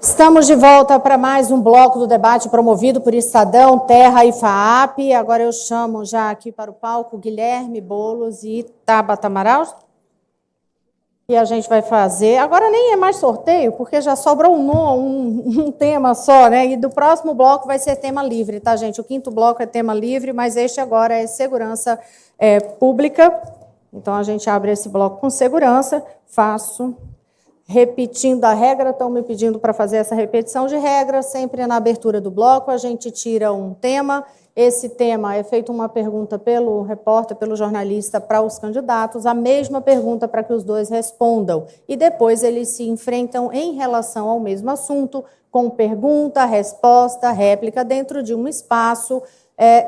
Estamos de volta para mais um bloco do debate promovido por Estadão, Terra e FAAP. Agora eu chamo já aqui para o palco Guilherme Boulos e Tabata Amaral. E a gente vai fazer... Agora nem é mais sorteio, porque já sobrou um tema só, né? E do próximo bloco vai ser tema livre, tá, gente? O quinto bloco é tema livre, mas este agora é segurança pública. Então, a gente abre esse bloco com segurança. Faço... Repetindo a regra, estão me pedindo para fazer essa repetição de regra, sempre na abertura do bloco a gente tira um tema, esse tema é feita uma pergunta pelo repórter, pelo jornalista para os candidatos, a mesma pergunta para que os dois respondam, e depois eles se enfrentam em relação ao mesmo assunto, com pergunta, resposta, réplica, dentro de um espaço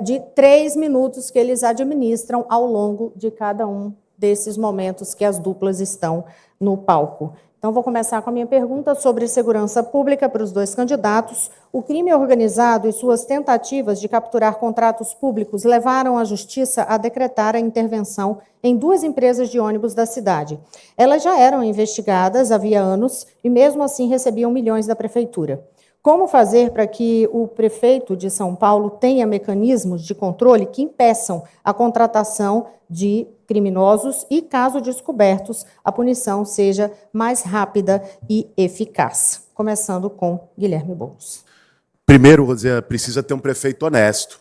de 3 minutos que eles administram ao longo de cada um desses momentos que as duplas estão no palco. Então, vou começar com a minha pergunta sobre segurança pública para os dois candidatos. O crime organizado e suas tentativas de capturar contratos públicos levaram a Justiça a decretar a intervenção em 2 empresas de ônibus da cidade. Elas já eram investigadas havia anos e, mesmo assim, recebiam milhões da Prefeitura. Como fazer para que o prefeito de São Paulo tenha mecanismos de controle que impeçam a contratação de criminosos e, caso descobertos, a punição seja mais rápida e eficaz? Começando com Guilherme Boulos. Primeiro, Rosana, precisa ter um prefeito honesto.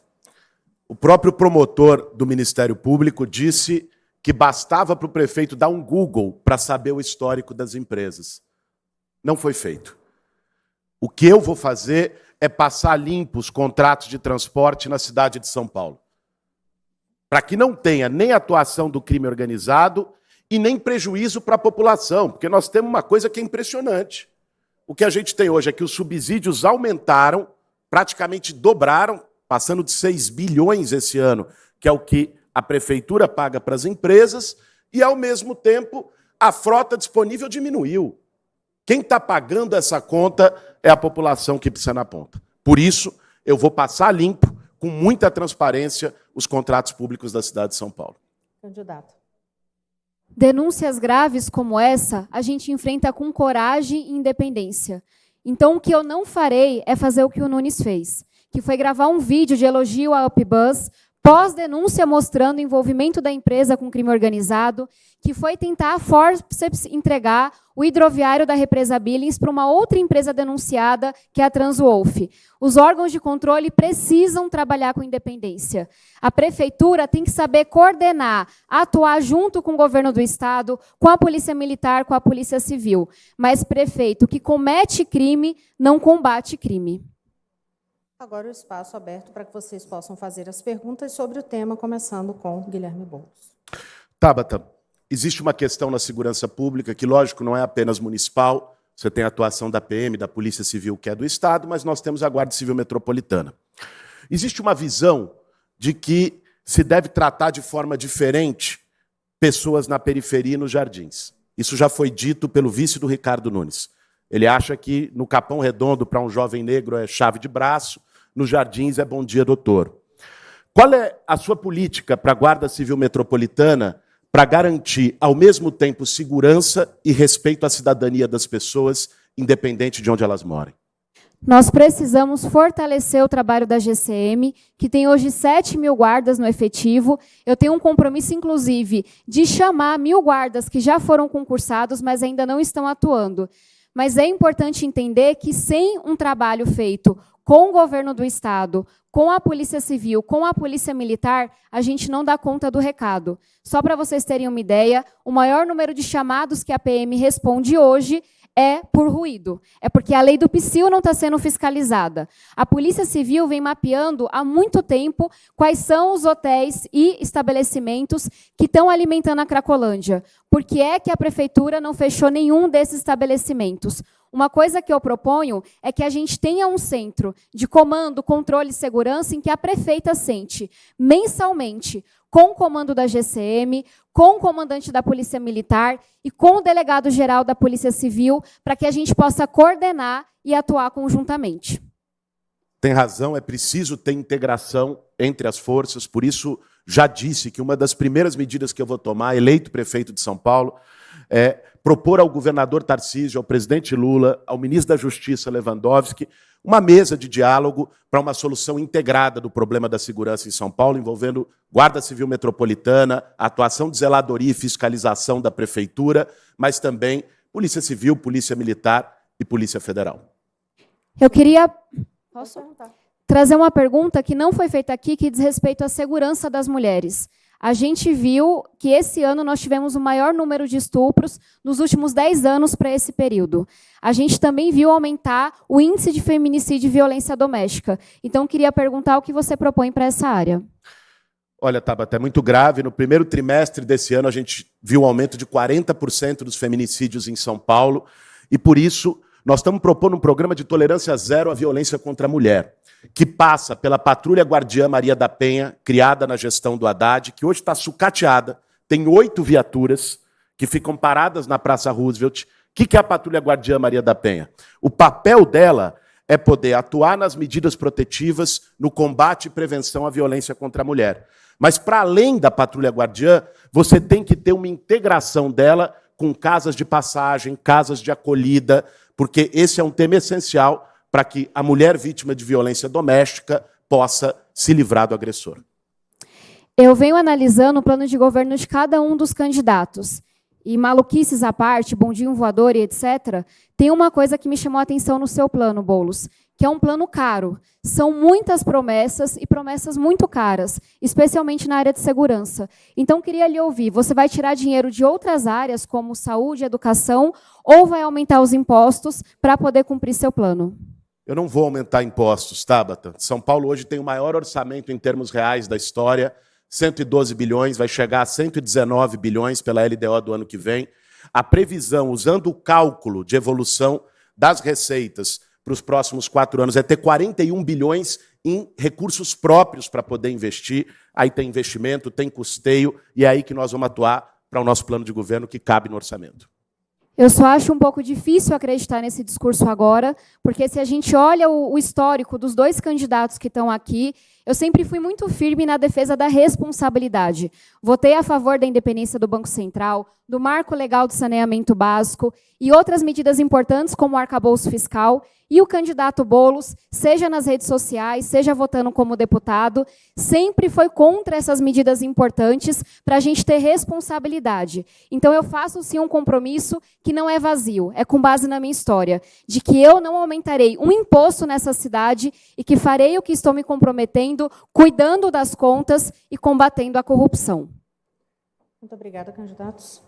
O próprio promotor do Ministério Público disse que bastava para o prefeito dar um Google para saber o histórico das empresas. Não foi feito. O que eu vou fazer é passar limpo os contratos de transporte na cidade de São Paulo, para que não tenha nem atuação do crime organizado e nem prejuízo para a população, porque nós temos uma coisa que é impressionante. O que a gente tem hoje é que os subsídios aumentaram, praticamente dobraram, passando de 6 bilhões esse ano, que é o que a prefeitura paga para as empresas, e, ao mesmo tempo, a frota disponível diminuiu. Quem está pagando essa conta é a população que precisa na ponta. Por isso, eu vou passar limpo, com muita transparência, os contratos públicos da cidade de São Paulo. Candidato. Denúncias graves como essa, a gente enfrenta com coragem e independência. Então, o que eu não farei é fazer o que o Nunes fez, que foi gravar um vídeo de elogio à Upbuzz, pós-denúncia mostrando o envolvimento da empresa com crime organizado, que foi tentar a forceps entregar o hidroviário da represa Billings para uma outra empresa denunciada, que é a Transwolf. Os órgãos de controle precisam trabalhar com independência. A prefeitura tem que saber coordenar, atuar junto com o governo do Estado, com a polícia militar, com a polícia civil. Mas prefeito que comete crime não combate crime. Agora o espaço aberto para que vocês possam fazer as perguntas sobre o tema, começando com Guilherme Boulos. Tabata, existe uma questão na segurança pública que, lógico, não é apenas municipal. Você tem a atuação da PM, da Polícia Civil, que é do Estado, mas nós temos a Guarda Civil Metropolitana. Existe uma visão de que se deve tratar de forma diferente pessoas na periferia e nos jardins. Isso já foi dito pelo vice do Ricardo Nunes. Ele acha que no Capão Redondo, para um jovem negro, é chave de braço, nos jardins é bom dia, doutor. Qual é a sua política para a Guarda Civil Metropolitana para garantir, ao mesmo tempo, segurança e respeito à cidadania das pessoas, independente de onde elas morem? Nós precisamos fortalecer o trabalho da GCM, que tem hoje 7 mil guardas no efetivo. Eu tenho um compromisso, inclusive, de chamar 1.000 guardas que já foram concursados, mas ainda não estão atuando. Mas é importante entender que, sem um trabalho feito com o governo do Estado, com a Polícia Civil, com a Polícia Militar, a gente não dá conta do recado. Só para vocês terem uma ideia, o maior número de chamados que a PM responde hoje é por ruído. É porque a lei do PSIL não está sendo fiscalizada. A Polícia Civil vem mapeando há muito tempo quais são os hotéis e estabelecimentos que estão alimentando a Cracolândia. Por que é que a Prefeitura não fechou nenhum desses estabelecimentos? Uma coisa que eu proponho é que a gente tenha um centro de comando, controle e segurança em que a prefeita sente mensalmente com o comando da GCM, com o comandante da Polícia Militar e com o delegado-geral da Polícia Civil, para que a gente possa coordenar e atuar conjuntamente. Tem razão, é preciso ter integração entre as forças, por isso já disse que uma das primeiras medidas que eu vou tomar, eleito prefeito de São Paulo, propor ao governador Tarcísio, ao presidente Lula, ao ministro da Justiça Lewandowski, uma mesa de diálogo para uma solução integrada do problema da segurança em São Paulo, envolvendo Guarda Civil Metropolitana, atuação de zeladoria e fiscalização da Prefeitura, mas também Polícia Civil, Polícia Militar e Polícia Federal. Eu queria trazer uma pergunta que não foi feita aqui, que diz respeito à segurança das mulheres. A gente viu que esse ano nós tivemos o maior número de estupros nos últimos 10 anos para esse período. A gente também viu aumentar o índice de feminicídio e violência doméstica. Então, queria perguntar o que você propõe para essa área. Olha, Tabata, é muito grave. No primeiro trimestre desse ano, a gente viu um aumento de 40% dos feminicídios em São Paulo. E, por isso, nós estamos propondo um programa de tolerância zero à violência contra a mulher, que passa pela Patrulha Guardiã Maria da Penha, criada na gestão do Haddad, que hoje está sucateada, tem 8 viaturas que ficam paradas na Praça Roosevelt. O que é a Patrulha Guardiã Maria da Penha? O papel dela é poder atuar nas medidas protetivas no combate e prevenção à violência contra a mulher. Mas, para além da Patrulha Guardiã, você tem que ter uma integração dela com casas de passagem, casas de acolhida, porque esse é um tema essencial para que a mulher vítima de violência doméstica possa se livrar do agressor. Eu venho analisando o plano de governo de cada um dos candidatos. E maluquices à parte, bondinho voador e etc., tem uma coisa que me chamou a atenção no seu plano, Boulos, que é um plano caro. São muitas promessas e promessas muito caras, especialmente na área de segurança. Então, queria lhe ouvir, você vai tirar dinheiro de outras áreas, como saúde, educação, ou vai aumentar os impostos para poder cumprir seu plano? Eu não vou aumentar impostos, Tabata. São Paulo hoje tem o maior orçamento em termos reais da história, 112 bilhões, vai chegar a 119 bilhões pela LDO do ano que vem. A previsão, usando o cálculo de evolução das receitas para os próximos 4 anos, é ter 41 bilhões em recursos próprios para poder investir. Aí tem investimento, tem custeio, e é aí que nós vamos atuar para o nosso plano de governo que cabe no orçamento. Eu só acho um pouco difícil acreditar nesse discurso agora, porque se a gente olha o histórico dos 2 candidatos que estão aqui, eu sempre fui muito firme na defesa da responsabilidade. Votei a favor da independência do Banco Central, do marco legal do saneamento básico e outras medidas importantes como o arcabouço fiscal. E o candidato Boulos, seja nas redes sociais, seja votando como deputado, sempre foi contra essas medidas importantes para a gente ter responsabilidade. Então, eu faço, sim, um compromisso que não é vazio, é com base na minha história, de que eu não aumentarei um imposto nessa cidade e que farei o que estou me comprometendo, cuidando das contas e combatendo a corrupção. Muito obrigada, candidatos.